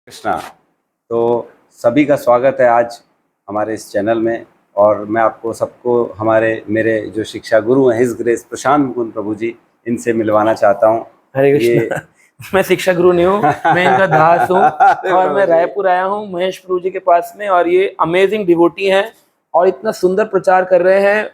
कृष्णा। तो सभी का स्वागत है आज हमारे इस चैनल में। और मैं आपको सबको मेरे जो शिक्षा गुरु हैं हिज ग्रेस प्रशांत मुकुंद प्रभु जी, इनसे मिलवाना चाहता हूँ। हरे कृष्णा। मैं शिक्षा गुरु नहीं हूँ, मैं इनका दास हूँ और मैं रायपुर आया हूँ महेश प्रभु जी के पास में। और ये अमेजिंग डिवोटी हैं और इतना सुंदर प्रचार कर रहे हैं।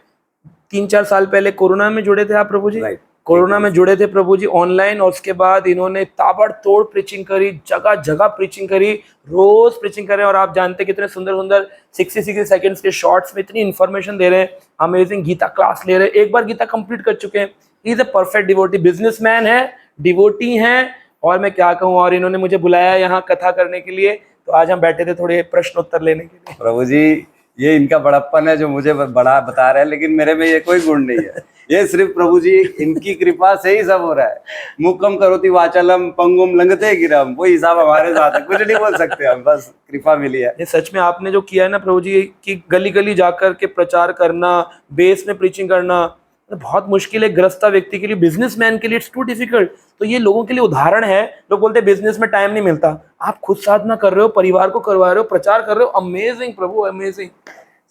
3-4 साल पहले कोरोना में जुड़े थे आप प्रभु जी, कोरोना में जुड़े थे प्रभु जी ऑनलाइन, और उसके बाद इन्होंने ताबड़तोड़ प्रीचिंग करी, जगह जगह प्रीचिंग करी, रोज प्रीचिंग कर रहे हैं। और आप जानते कितने सुंदर सुंदर 60 सेकंड्स के शॉर्ट्स में इतनी इन्फॉर्मेशन दे रहे हैं। अमेजिंग गीता क्लास ले रहे हैं, एक बार गीता कंप्लीट कर चुके हैं। He is a perfect devotee, businessman है, डिवोटी हैं, और मैं क्या कहूँ। और इन्होंने मुझे बुलाया यहाँ कथा करने के लिए, तो आज हम बैठे थे थोड़े प्रश्न उत्तर लेने के लिए। प्रभु जी, ये इनका बड़प्पन है जो मुझे बड़ा बता रहे हैं, लेकिन मेरे में ये कोई गुण नहीं है। ये सिर्फ प्रभु जी इनकी कृपा से ही सब हो रहा है। मुकम करोति वाचालम पंगुम लंघते गिरम, वही हिसाब हमारे साथ है, कुछ नहीं बोल सकते हम, बस कृपा मिली है। ये सच में आपने जो किया है ना प्रभु जी, कि गली गली जाकर के प्रचार करना, बेस में प्रीचिंग करना बहुत मुश्किल है ग्रस्ता व्यक्ति के लिए, बिजनेसमैन के लिए इट्स टू डिफिकल्ट। तो ये लोगों के लिए उदाहरण है। लोग बोलते हैं बिजनेस में टाइम नहीं मिलता, आप खुद साधना कर रहे हो, परिवार को करवा रहे हो, प्रचार कर रहे हो। अमेजिंग प्रभु, अमेजिंग,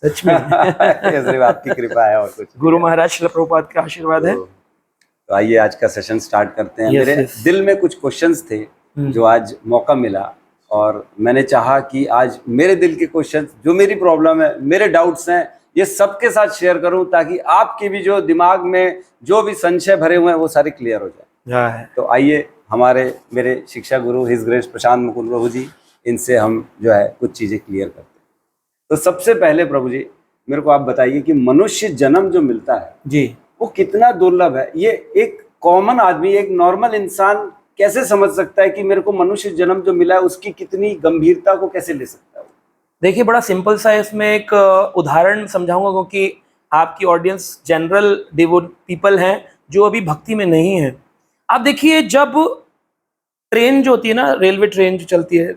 सच में। ये सिर्फ आपकी कृपा है और कुछ गुरु महाराज श्रील प्रभुपाद का आशीर्वाद है। तो आइए आज का सेशन स्टार्ट करते हैं। Yes, मेरे yes. दिल में कुछ क्वेश्चंस थे जो आज मौका मिला, और मैंने चाहा कि आज मेरे दिल के क्वेश्चंस, जो मेरी प्रॉब्लम है, मेरे डाउट्स हैं, ये सबके साथ शेयर करूं, ताकि आपके भी जो दिमाग में जो भी संशय भरे हुए हैं वो सारे क्लियर हो जाए। तो आइए हमारे मेरे शिक्षा गुरु हिज ग्रेस प्रशांत मुकुंद प्रभु जी, इनसे हम जो है कुछ चीज़ें क्लियर करते हैं। तो सबसे पहले प्रभु जी, मेरे को आप बताइए कि मनुष्य जन्म जो मिलता है जी, वो कितना दुर्लभ है। ये एक कॉमन आदमी, एक नॉर्मल इंसान कैसे समझ सकता है कि मेरे को मनुष्य जन्म जो मिला है उसकी कितनी गंभीरता को कैसे ले सकता है? देखिए बड़ा सिंपल सा इसमें एक उदाहरण समझाऊंगा, क्योंकि आपकी ऑडियंस जनरल डिवोट पीपल हैं जो अभी भक्ति में नहीं है। आप देखिए, जब ट्रेन जो होती है ना, रेलवे ट्रेन जो चलती है,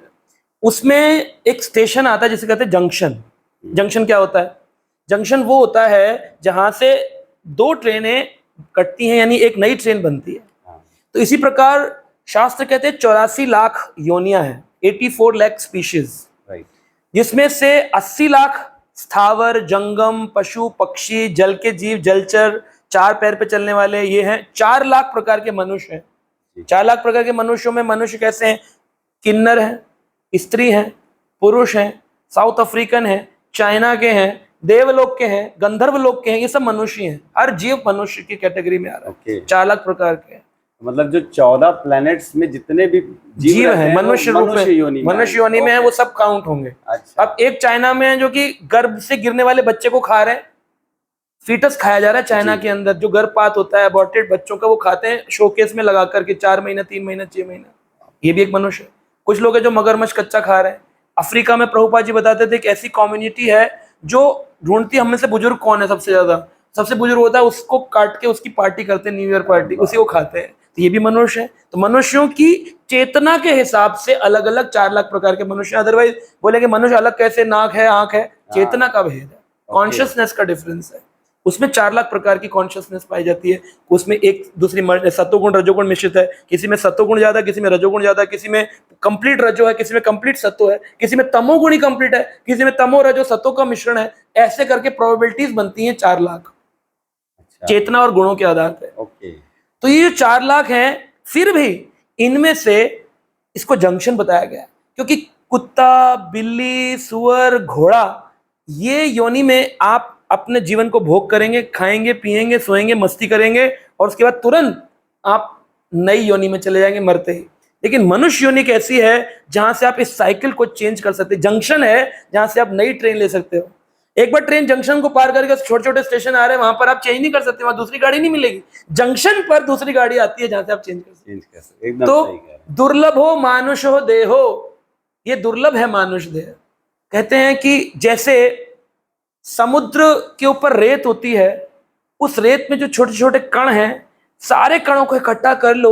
उसमें एक स्टेशन आता है जिसे कहते हैं जंक्शन। जंक्शन क्या होता है? जंक्शन वो होता है जहां से दो ट्रेनें कटती हैं, यानी एक नई ट्रेन बनती है। तो इसी प्रकार शास्त्र कहते हैं 84 लाख योनियां हैं, 84 लाख स्पीशीज, जिसमें से 80 लाख स्थावर जंगम पशु पक्षी, जल के जीव, जलचर, 4 पैर पे चलने वाले, ये हैं। 4 लाख प्रकार के मनुष्य हैं। 4 लाख प्रकार के मनुष्यों में मनुष्य कैसे हैं? किन्नर हैं, स्त्री हैं, पुरुष हैं, साउथ अफ्रीकन हैं, चाइना के हैं, देवलोक के हैं, गंधर्व लोक के हैं। ये सब मनुष्य हैं। हर जीव मनुष्य की कैटेगरी में आ रहा है। 4 लाख प्रकार के। मतलब जो 14 प्लैनेट्स में जितने भी जीव हैं मनुष्य रूप में, मनुष्य योनि में है, वो सब काउंट होंगे। अच्छा। अब एक चाइना में है जो कि गर्भ से गिरने वाले बच्चे को खा रहे हैं, फीटस खाया जा रहा है चाइना के अंदर, जो गर्भपात होता है अबॉर्टेड बच्चों का, वो खाते हैं शोकेस में लगा करके, 4 महीना 3 महीना 6 महीना। ये भी एक मनुष्य है। कुछ लोग हैं जो मगरमच्छ कच्चा खा रहे हैं। अफ्रीका में प्रभुपाद जी बताते थे कि ऐसी कम्युनिटी है जो ढूंढती है हम में से बुजुर्ग कौन है सबसे ज्यादा, सबसे बुजुर्ग होता है, उसको काट के उसकी पार्टी करते हैं, न्यू ईयर पार्टी, उसी को खाते हैं। तो ये भी मनुष्य है। तो मनुष्यों की चेतना के हिसाब से अलग अलग 4 लाख प्रकार के मनुष्य। अदरवाइज बोलेंगे मनुष्य अलग कैसे, नाक है, आंख है, चेतना का भेद है, कॉन्शियसनेस का डिफरेंस है। उसमें 4 लाख प्रकार की कॉन्शियसनेस पाई जाती है। उसमें एक दूसरी सत्वगुण रजोगुण मिश्रित है। किसी में सत्वगुण ज्यादा, किसी में रजोगुण ज्यादा, किसी में कंप्लीट रजो है, किसी में कंप्लीट सत्व है, किसी में तमोगुण ही कंप्लीट है, किसी में तमो रजो सत्व का मिश्रण है। ऐसे करके प्रोबेबिलिटीज बनती हैं 4 लाख। अच्छा। चेतना और गुणों के आधार पर। तो ये जो 4 लाख हैं, फिर भी इनमें से इसको जंक्शन बताया गया, क्योंकि कुत्ता, बिल्ली, सुअर, घोड़ा, ये योनि में आप अपने जीवन को भोग करेंगे, खाएंगे, पिएंगे, सोएंगे, मस्ती करेंगे, और उसके बाद तुरंत आप नई योनि में चले जाएंगे मरते ही। लेकिन मनुष्य योनि कैसी है जहां से आप इस साइकिल को चेंज कर सकते हैं। जंक्शन है जहां से आप नई ट्रेन ले सकते हो। एक बार ट्रेन जंक्शन को पार करके छोटे छोटे स्टेशन आ रहे हैं, वहां पर आप चेंज नहीं कर सकते, वहां दूसरी गाड़ी नहीं मिलेगी। जंक्शन पर दूसरी गाड़ी आती है जहां से आप चेंज कर सकते। तो दुर्लभ हो मानुष हो देहो, ये दुर्लभ है मानुष देह। कहते हैं कि जैसे समुद्र के ऊपर रेत होती है, उस रेत में जो छोटे छोटे कण हैं, सारे कणों को इकट्ठा कर लो,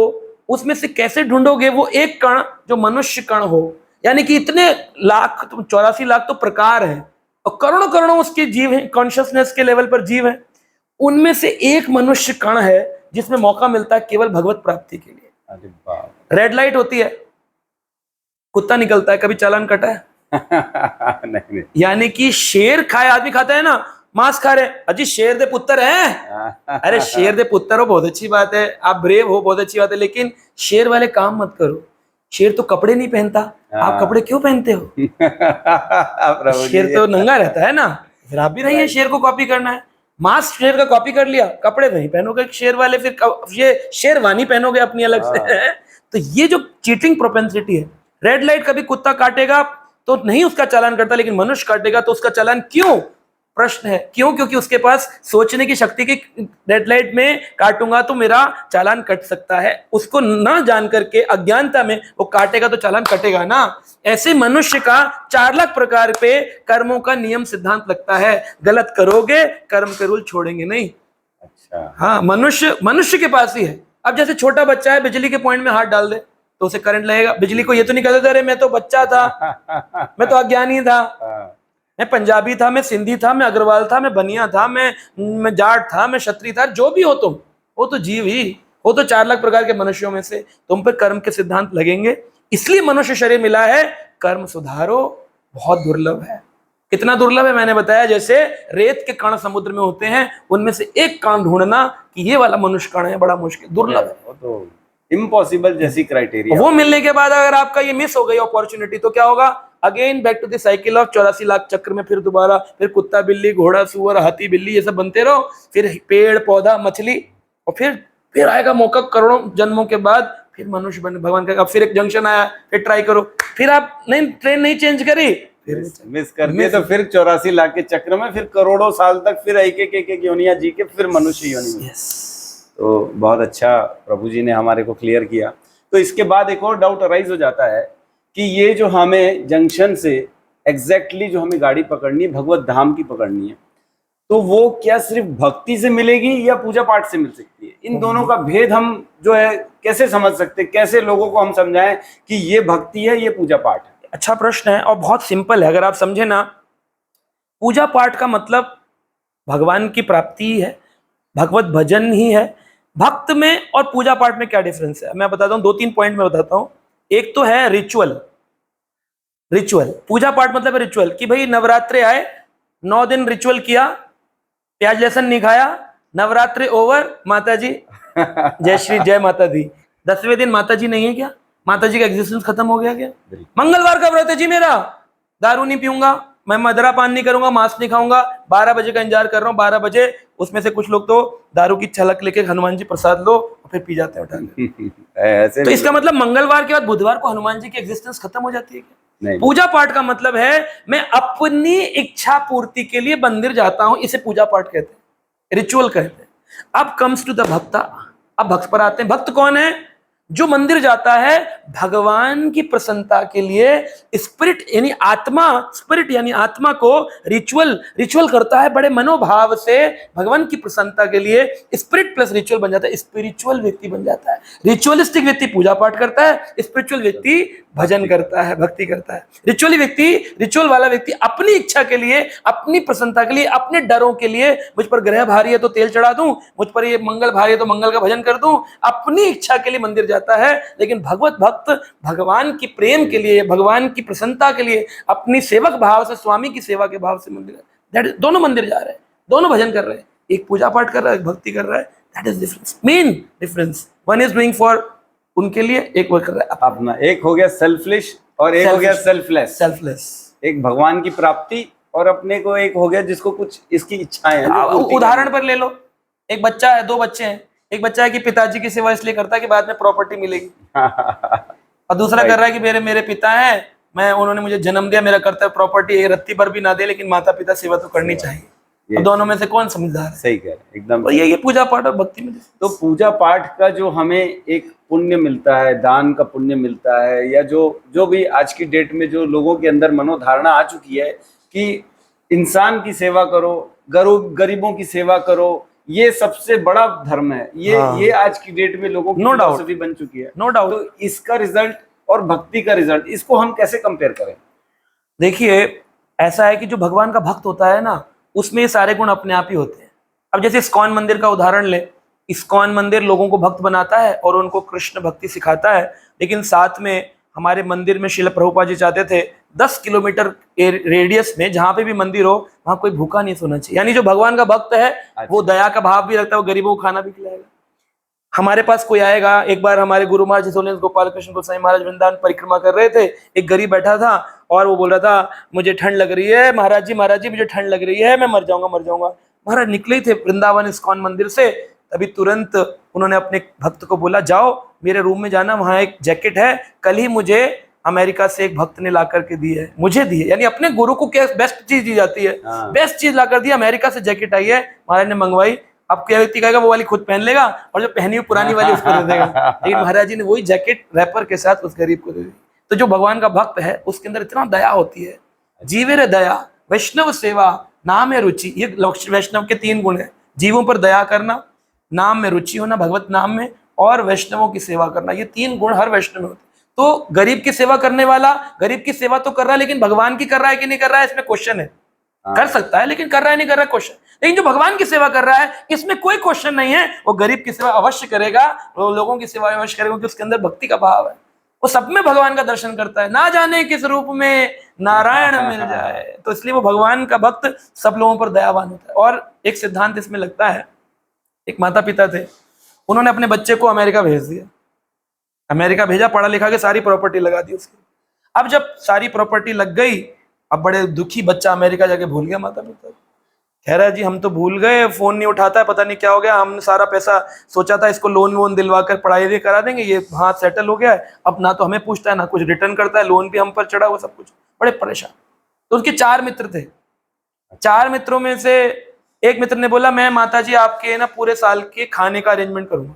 उसमें से कैसे ढूंढोगे वो एक कण जो मनुष्य कण हो। यानी कि इतने लाख, 84 लाख तो प्रकार है, और करोड़ों करोड़ों उसके जीव हैं, कॉन्शियसनेस के लेवल पर जीव हैं। उनमें से एक मनुष्य कण है जिसमें मौका मिलता है केवल भगवत प्राप्ति के लिए। रेड लाइट होती है, कुत्ता निकलता है, कभी चालान कटा है? नहीं। यानी कि शेर खाए आदमी खाता है ना, मांस खा रहे, अजी शेर दे पुत्र हैं। अरे शेर दे पुत्र हो, बहुत अच्छी बात है, आप ब्रेव हो, बहुत अच्छी बात है, लेकिन शेर वाले काम मत करो। शेर तो कपड़े नहीं पहनता, आप कपड़े क्यों पहनते हो? शेर तो नंगा रहता है ना, फिर आप भी रहिए, शेर को कॉपी करना है। मास्क शेर का कॉपी कर लिया, कपड़े नहीं पहनोगे शेर वाले, फिर ये शेरवानी पहनोगे अपनी अलग से। तो ये जो चीटिंग प्रोपेंसिटी है, रेड लाइट कभी कुत्ता काटेगा तो नहीं उसका चालान करता, लेकिन मनुष्य काटेगा तो उसका चालान क्यों? प्रश्न है क्यों? क्योंकि उसके पास सोचने की शक्ति की, रेड लाइट में काटूंगा तो मेरा चालान कट सकता है, उसको ना जान करके अज्ञानता में वो काटेगा तो चालान कटेगा ना। ऐसे मनुष्य का 4 लाख प्रकार पे कर्मों का नियम सिद्धांत लगता है, गलत करोगे कर्म के रूल छोड़ेंगे नहीं। अच्छा, हाँ, मनुष्य के पास ही है। अब जैसे छोटा बच्चा है, बिजली के पॉइंट में हाथ डाल दे तो उसे करंट लगेगा। बिजली को ये तो नहीं कहते अरे मैं तो बच्चा था, मैं तो अज्ञानी था, मैं पंजाबी था, मैं सिंधी था, मैं अग्रवाल था, मैं बनिया था, मैं जाट था, मैं क्षत्रिय था, जो भी हो तुम, वो तो जीव ही हो, तो 4 लाख प्रकार के मनुष्यों में से तुम पे कर्म के सिद्धांत लगेंगे। इसलिए मनुष्य शरीर मिला है, कर्म सुधारो, बहुत दुर्लभ है। कितना दुर्लभ है मैंने बताया, जैसे रेत के कण समुद्र में होते हैं, उनमें से एक कण ढूंढना कि ये वाला मनुष्य कण है, बड़ा मुश्किल, दुर्लभ है, वो तो इम्पॉसिबल जैसी क्राइटेरिया। वो मिलने के बाद अगर आपका ये मिस हो गई अपॉर्चुनिटी तो क्या होगा? Again back to the cycle of 84 lakh चक्र में, फिर दोबारा, फिर कुत्ता बिल्ली घोड़ा सुअर हाथी बिल्ली ये सब बनते रहो, फिर पेड़ पौधा मछली, और फिर आएगा मौका करोड़ों जन्मों के बाद, फिर मनुष्य बने भगवान का। अब फिर एक जंक्शन आया, फिर ट्राई करो, फिर आप नहीं ट्रेन नहीं चेंज करी, फिर मिस कर दिए, तो फिर 84 लाख के चक्र में फिर करोड़ों साल तक फिर एक योनिया जी के फिर मनुष्य योनि में। तो बहुत अच्छा प्रभु जी ने हमारे को क्लियर किया। तो इसके बाद एक और डाउट अराइज हो जाता है कि ये जो हमें जंक्शन से एग्जैक्टली जो हमें गाड़ी पकड़नी है, भगवत धाम की पकड़नी है, तो वो क्या सिर्फ भक्ति से मिलेगी या पूजा पाठ से मिल सकती है? इन दोनों का भेद हम जो है कैसे समझ सकते, कैसे लोगों को हम समझाएं कि ये भक्ति है, ये पूजा पाठ है? अच्छा प्रश्न है और बहुत सिंपल है, अगर आप समझे ना। पूजा पाठ का मतलब भगवान की प्राप्ति ही है, भगवत भजन ही है। भक्त में और पूजा पाठ में क्या डिफरेंस है मैं बताता हूं, 2-3 पॉइंट में बताता हूं। एक तो है रिचुअल, पूजा पाठ मतलब रिचुअल कि भाई नवरात्रे आए, 9 दिन रिचुअल किया, प्याज लहसुन नहीं खाया, नवरात्रि ओवर, माता जी जय श्री जय माता दी। 10वें दिन माता जी नहीं है क्या? माता जी का एग्जिस्टेंस खत्म हो गया क्या? मंगलवार का व्रत है जी मेरा, दारू नहीं पीऊंगा, मैं मदरा पान नहीं करूंगा, मांस नहीं खाऊंगा, 12 बजे का इंतजार कर रहा हूँ, 12 बजे उसमें से कुछ लोग तो दारू की छलक लेके हनुमान जी प्रसाद लो और फिर पी जाते हैं उठा ऐसे तो इसका मतलब मंगलवार के बाद बुधवार को हनुमान जी की एग्जिस्टेंस खत्म हो जाती है क्या? नहीं। पूजा पाठ का मतलब है मैं अपनी इच्छा पूर्ति के लिए मंदिर जाता हूं, इसे पूजा पाठ कहते हैं, रिचुअल कहते हैं। अब कम्स टू द भक्ता, अब भक्त पर आते हैं। भक्त कौन है? जो मंदिर जाता है भगवान की प्रसन्नता के लिए, स्पिरिट यानी आत्मा, स्पिरिट यानी आत्मा को रिचुअल करता है बड़े मनोभाव से, भगवान की प्रसन्नता के लिए स्पिरिट प्लस रिचुअल बन जाता है, स्पिरिचुअल व्यक्ति बन जाता है। रिचुअलिस्टिक व्यक्ति पूजा पाठ करता है, स्पिरिचुअल व्यक्ति भजन करता है, भक्ति करता है। रिचुअल वाला व्यक्ति अपनी इच्छा के लिए, अपनी प्रसन्नता के लिए, अपने डरों के लिए, मुझ पर ग्रह भारी है तो तेल चढ़ा दूं, मुझ पर ये मंगल भारी है तो मंगल का भजन कर दूं, अपनी इच्छा के लिए मंदिर जाता है। लेकिन भगवत भक्त भगवान की प्रेम के लिए, भगवान की प्रसन्नता के लिए, अपनी सेवक भाव से, स्वामी की सेवा के भाव से मंदिर, दोनों मंदिर जा रहे हैं, दोनों भजन कर रहे हैं, एक पूजा पाठ कर रहा है, एक भक्ति कर रहा है। That is difference, main difference. One is doing for उनके लिए, एक वो कर रहा है अपना। एक हो गया सेल्फिश और एक हो गया सेल्फलेस। एक भगवान की प्राप्ति और अपने को एक हो गया जिसको कुछ इसकी इच्छाएं हैं। उदाहरण पर ले लो, एक बच्चा है, 2 बच्चे हैं। एक बच्चा है कि पिताजी की सेवा इसलिए करता है कि बाद में प्रॉपर्टी मिलेगी और दूसरा कर रहा है कि मेरे पिता हैं, मैं उन्होंने मुझे जन्म दिया, मेरा कर्तव्य प्रॉपर्टी रत्ती पर भी ना दे लेकिन माता पिता सेवा तो करनी चाहिए। तो दोनों में से कौन समझदार है? सही कह रहे हैं एकदम। और ये पूजा पाठ और भक्ति में तो पूजा पाठ का जो हमें एक पुण्य मिलता है, दान का पुण्य मिलता है, या जो भी आज की डेट में जो लोगों के अंदर मनोधारणा आ चुकी है कि इंसान की सेवा करो, गरीबों की सेवा करो, ये सबसे बड़ा धर्म है, ये आज की डेट में लोगों की फिलॉसफी बन चुकी है। No doubt. तो इसका रिजल्ट और भक्ति का रिजल्ट, इसको हम कैसे कंपेयर करें? देखिए, ऐसा है कि जो भगवान का भक्त होता है ना, उसमें ये सारे गुण अपने आप ही होते हैं। अब जैसे इस्कॉन मंदिर का उदाहरण ले, इस्कॉन मंदिर लोगों को भक्त बनाता है और उनको कृष्ण भक्ति सिखाता है, लेकिन साथ में हमारे मंदिर में शिल प्रभुपाद जी चाहते थे 10 किलोमीटर रेडियस में जहां पे भी मंदिर हो वहां कोई भूखा नहीं सोना चाहिए। यानी जो भगवान का भक्त है वो दया का भाव भी रखता है, वो गरीबों को खाना भी खिलाएगा। हमारे पास कोई आएगा, एक बार हमारे गुरु महाराज जिसोलेंस गोपाल कृष्ण गोसाई महाराज वृंदावन परिक्रमा कर रहे थे, एक गरीब बैठा था और वो बोल रहा था मुझे ठंड लग रही है महाराज जी मुझे ठंड लग रही है, मैं मर जाऊंगा। महाराज निकले ही थे वृंदावन इस्कॉन मंदिर से, तभी तुरंत उन्होंने अपने भक्त को बोला जाओ मेरे रूम में जाना, वहां एक जैकेट है, कल ही मुझे अमेरिका से एक भक्त ने ला करके दी है, मुझे दी है। यानी अपने गुरु को क्या बेस्ट चीज दी जाती है, बेस्ट चीज ला कर दी, अमेरिका से जैकेट आई है, महाराज ने मंगवाई। अब क्या व्यक्ति कहेगा वो वाली खुद पहन लेगा और जो पहनी हुई पुरानी वाली उसको दे देगा, लेकिन महाराज जी ने वही जैकेट रैपर के साथ उस गरीब को दे दी। तो जो भगवान का भक्त है उसके अंदर इतना दया होती है, जीवे रे दया, वैष्णव सेवा, नाम है रुचि। ये वैष्णव के 3 गुण है, जीवों पर दया करना, नाम में रुचि होना भगवत नाम में, और वैष्णवों की सेवा करना। ये 3 गुण हर वैष्णव में होते हैं। तो गरीब की सेवा करने वाला गरीब की सेवा तो कर रहा है, लेकिन भगवान की कर रहा है कि नहीं कर रहा है इसमें क्वेश्चन है। कर सकता है लेकिन कर रहा है नहीं कर रहा है क्वेश्चन। लेकिन जो भगवान की सेवा कर रहा है इसमें कोई क्वेश्चन नहीं है, वो गरीब की सेवा अवश्य करेगा, वो लोगों की सेवा अवश्य करेगा, क्योंकि उसके अंदर भक्ति का भाव है, वो सब में भगवान का दर्शन करता है, ना जाने किस रूप में नारायण मिल जाए। तो इसलिए वो भगवान का भक्त सब लोगों पर दयावान होता है। और एक सिद्धांत इसमें लगता है, एक माता पिता थे, उन्होंने अपने बच्चे को अमेरिका भेज दिया, अमेरिका भेजा, पढ़ा लिखा के सारी प्रॉपर्टी लगा दी उसकी। अब जब सारी प्रॉपर्टी लग गई, अब बड़े दुखी बच्चा अमेरिका जाके भूल गया माता पिता, कह रहा है जी हम तो भूल गए, फोन नहीं उठाता है, पता नहीं क्या हो गया, हमने सारा पैसा सोचा था इसको लोन वोन दिलवा कर पढ़ाई भी करा देंगे, ये हाथ सेटल हो गया है, अब ना तो हमें पूछता है ना कुछ रिटर्न करता है, लोन भी हम पर चढ़ा हुआ, सब कुछ, बड़े परेशान। तो उसके 4 मित्र थे, 4 मित्रों में से एक मित्र ने बोला मैं माता जी आपके ना पूरे साल के खाने का अरेंजमेंट करूंगा।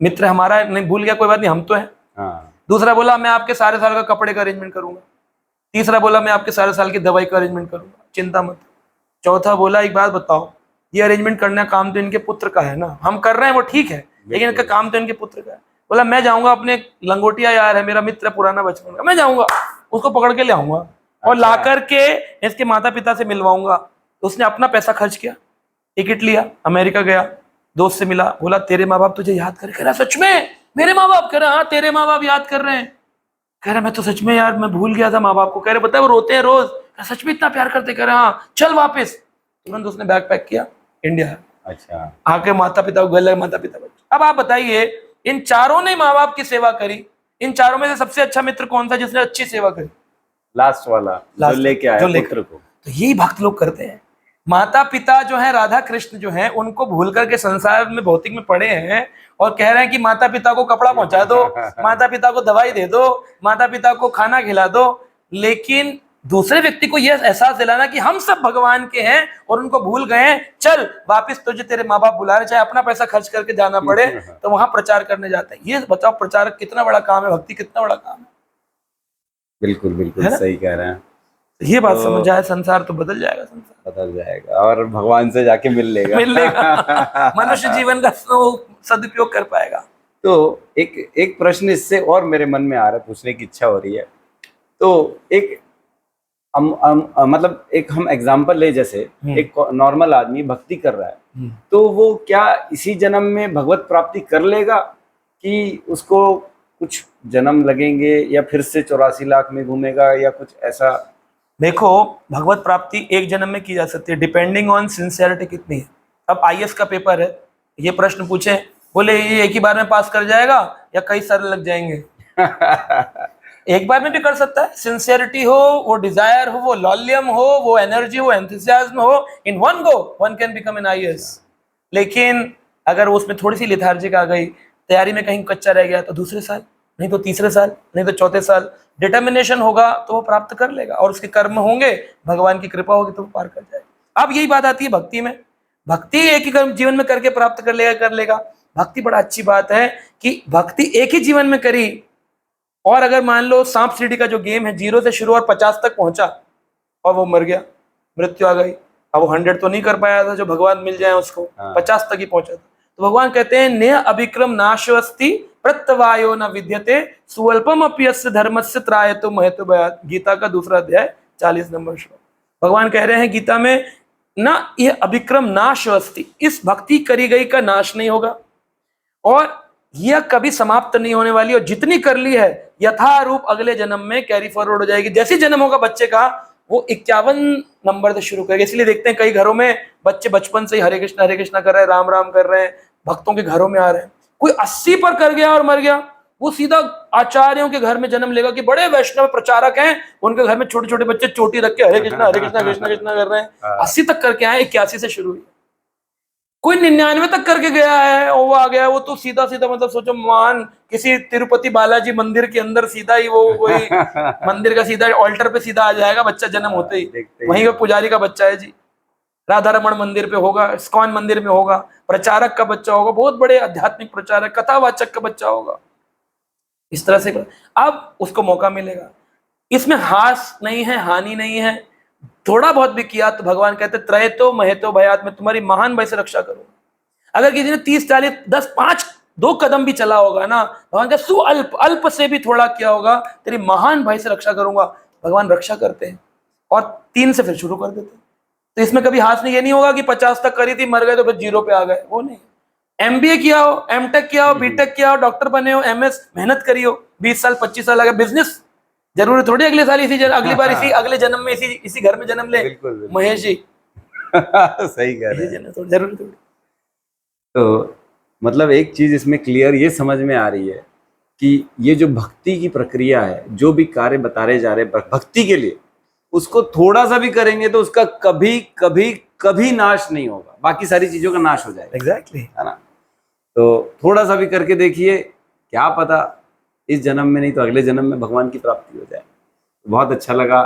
मित्र हमारा नहीं, भूल गया कोई बात नहीं, हम तो है। दूसरा बोला मैं आपके सारे साल का कपड़े का अरेंजमेंट करूंगा। तीसरा बोला मैं आपके सारे साल की दवाई का अरेंजमेंट करूंगा, चिंता मत। चौथा बोला एक बात बताओ, ये अरेंजमेंट करना काम तो इनके पुत्र का है ना, हम कर रहे हैं वो ठीक है, लेकिन इनका काम तो इनके पुत्र का है। बोला मैं जाऊंगा, अपने लंगोटिया यार है मेरा मित्र पुराना बचपन का, मैं जाऊंगा उसको पकड़ के ले आऊंगा और ला करके इसके माता पिता से मिलवाऊंगा। तो उसने अपना पैसा खर्च किया, टिकट लिया, अमेरिका गया, दोस्त से मिला, बोला तेरे माँ बाप तुझे याद कर रहा, सच में मेरे माँ बाप? कह रहा हाँ तेरे माँ बाप याद कर रहे हैं। कह रहा मैं तो सच में यार मैं भूल गया था माँ बाप को। कह रहे बता वो रोते हैं रोज? सच में इतना प्यार करते? कह रहे हाँ चल वापस। तुरंत उसने बैग पैक किया, इंडिया। अच्छा, आके माता पिता को गले, माता पिता बच्चे। अब आप बताइए, इन चारों ने माँ बाप की सेवा करी, इन चारों में से सबसे अच्छा मित्र कौन सा जिसने अच्छी सेवा करी? लास्ट वाला, जो लेके आया पुत्र को। तो यही भक्त लोग करते हैं। माता पिता जो है, राधा कृष्ण जो है, उनको भूल करके संसार में भौतिक में पड़े हैं और कह रहे हैं कि माता पिता को कपड़ा पहुंचा दो, माता पिता को दवाई दे दो, माता पिता को खाना खिला दो, लेकिन दूसरे व्यक्ति को यह एहसास दिलाना कि हम सब भगवान के हैं और उनको भूल गए हैं, चल वापस तुझे तेरे माँ बाप बुला रहे, चाहे अपना पैसा खर्च करके जाना पड़े, तो वहां प्रचार करने जाते हैं। ये बताओ प्रचारक कितना बड़ा काम है, भक्ति कितना बड़ा काम है। बिल्कुल बिल्कुल सही कह रहे हैं। ये बात समझ जाए, संसार तो बदल जाएगा, संसार बदल जाएगा और भगवान से जाके मिल लेगा मनुष्य जीवन का सदुपयोग कर पाएगा। तो एक प्रश्न इससे और मेरे मन में आ रहा है, पूछने की इच्छा हो रही है। तो एक मतलब एक हम एग्जांपल ले, जैसे एक नॉर्मल आदमी भक्ति कर रहा है, तो वो क्या इसी जन्म में भगवत प्राप्ति कर लेगा कि उसको कुछ जन्म लगेंगे या फिर से 84 लाख में घूमेगा या कुछ ऐसा? देखो, भगवत प्राप्ति एक जन्म में की जा सकती है, डिपेंडिंग ऑन सिंसियरिटी कितनी है। अब आईएएस का पेपर है, ये प्रश्न पूछे, बोले ये एक ही बार में पास कर जाएगा या कई साल लग जाएंगे? एक बार में भी कर सकता है। सिंसियरिटी हो, वो डिजायर हो, वो लॉलियम हो, वो एनर्जी हो, एंथुसियाज्म हो, in one go one can become an IAS. लेकिन अगर उसमें थोड़ी सी लेथार्जिक आ गई, तैयारी में कहीं कच्चा रह गया, तो दूसरे साल, नहीं तो तीसरे साल, नहीं तो चौथे साल डिटर्मिनेशन होगा तो वो प्राप्त कर लेगा, और उसके कर्म होंगे, भगवान की कृपा होगी तो वो पार कर जाएगा। अब यही बात आती है भक्ति में। भक्ति एक ही कर्म जीवन में करके प्राप्त कर लेगा। भक्ति बड़ा अच्छी बात है कि भक्ति एक ही जीवन में करी, और अगर मान लो सांप सीढ़ी का जो गेम है, 0 से शुरू और 50 तक पहुंचा और वो मर गया, मृत्यु आ गई, अब वो 100 तो नहीं कर पाया था जो भगवान मिल जाए उसको, 50 तक ही पहुंचा था। तो भगवान कहते हैं नेह अभिक्रम नाशवस्ति प्रत्यवायो न विद्यते स्वल्पम अप्यस्य धर्मस्य त्रायतो महतो भयात्। गीता का दूसरा अध्याय 40 नंबर श्लोक। भगवान कह रहे हैं गीता में, ना यह अभिक्रम नाशवस्ति, इस भक्ति करी गई का नाश नहीं होगा, और यह कभी समाप्त नहीं होने वाली, और जितनी कर ली है यथारूप अगले जन्म में कैरी फॉरवर्ड हो जाएगी। जैसे जन्म होगा बच्चे का, वो 51 नंबर से शुरू करेगा। इसलिए देखते हैं कई घरों में बच्चे बचपन से ही हरे कृष्णा कर रहे हैं, राम राम कर रहे हैं, भक्तों के घरों में आ रहे हैं। कोई 80 पर कर गया और मर गया, वो सीधा आचार्यों के घर में जन्म लेगा कि बड़े वैष्णव प्रचारक हैं, उनके घर में छोटे छोटे बच्चे चोटी रख के हरे कृष्णा कृष्णा कृष्णा कर रहे हैं। 80 तक करके आए, 81 से शुरू हुई। कोई 99 तक करके गया है और वो आ गया, वो तो सीधा सीधा मतलब सोचो महान किसी तिरुपति बालाजी मंदिर के अंदर सीधा ही वो कोई मंदिर का सीधा ऑल्टर पे सीधा आ जाएगा बच्चा जन्म होते ही। वहीं का पुजारी का बच्चा है जी, राधा रमण मंदिर पे होगा, इस्कॉन मंदिर में होगा, प्रचारक का बच्चा होगा, बहुत बड़े आध्यात्मिक प्रचारक कथावाचक का बच्चा होगा। इस तरह से अब उसको मौका मिलेगा। इसमें हास नहीं है, हानि नहीं है। थोड़ा बहुत भी किया तो भगवान कहते त्रयतो महेतो भयात, मैं तुम्हारी महान भय से रक्षा करूंगा। अगर किसी ने 30 40 10 5 2 कदम भी चला होगा ना, भगवान का सुअल्प अल्प से भी थोड़ा किया होगा, तेरी महान भय से रक्षा करूंगा। भगवान रक्षा करते हैं और 3 से फिर शुरू कर देते हैं। तो इसमें कभी हाथ नहीं, ये नहीं होगा कि 50 तक करी थी, मर गए तो फिर 0 पे आ गए, वो नहीं। MBA किया हो, M.Tech किया हो, B.Tech किया हो, डॉक्टर बने हो, MS मेहनत करी हो, 20 साल 25 साल लगे, बिजनेस जरूरी थोड़ी अगले साल अगली बार अगले जन्म में इसी घर में जन्म ले महेश जी। सही कह रहे हैं। जरूरी थोड़ी। तो मतलब एक चीज इसमें क्लियर ये समझ में आ रही है कि ये जो भक्ति की प्रक्रिया है, जो भी कार्य बताए जा रहे हैं भक्ति के लिए, उसको थोड़ा सा भी करेंगे तो उसका कभी कभी कभी नाश नहीं होगा, बाकी सारी चीजों का नाश हो जाएगा। एग्जैक्टली है ना। तो थोड़ा सा भी करके देखिए, क्या पता इस जन्म में नहीं तो अगले जन्म में भगवान की प्राप्ति हो जाए। बहुत अच्छा लगा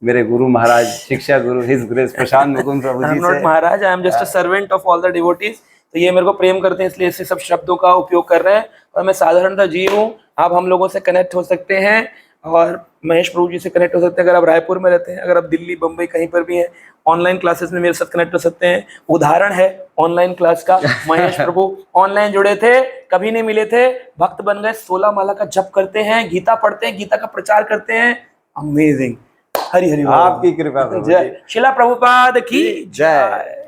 मेरे गुरु महाराज, शिक्षा गुरु हिज ग्रेस प्रशांत मुकुंद प्रभु जी से। Not Maharaj, I am just a servant of all the devotees. तो ये मेरे को प्रेम करते हैं इसलिए ऐसे सब शब्दों का उपयोग कर रहे हैं, और मैं साधारणतः जीव हूँ। आप हम लोगों से कनेक्ट हो सकते हैं और महेश प्रभु जी से कनेक्ट हो सकते हैं। अगर आप रायपुर में रहते हैं, अगर आप दिल्ली बम्बई कहीं पर भी हैं, ऑनलाइन क्लासेस में मेरे साथ कनेक्ट हो सकते हैं। उदाहरण है ऑनलाइन क्लास का, महेश प्रभु ऑनलाइन जुड़े थे, कभी नहीं मिले थे, भक्त बन गए, 16 माला का जप करते हैं, गीता पढ़ते हैं, गीता का प्रचार करते हैं। अमेजिंग। हरि हरि बोल। आपकी कृपा प्रभु जी। जय शिला प्रभुपाद की जय।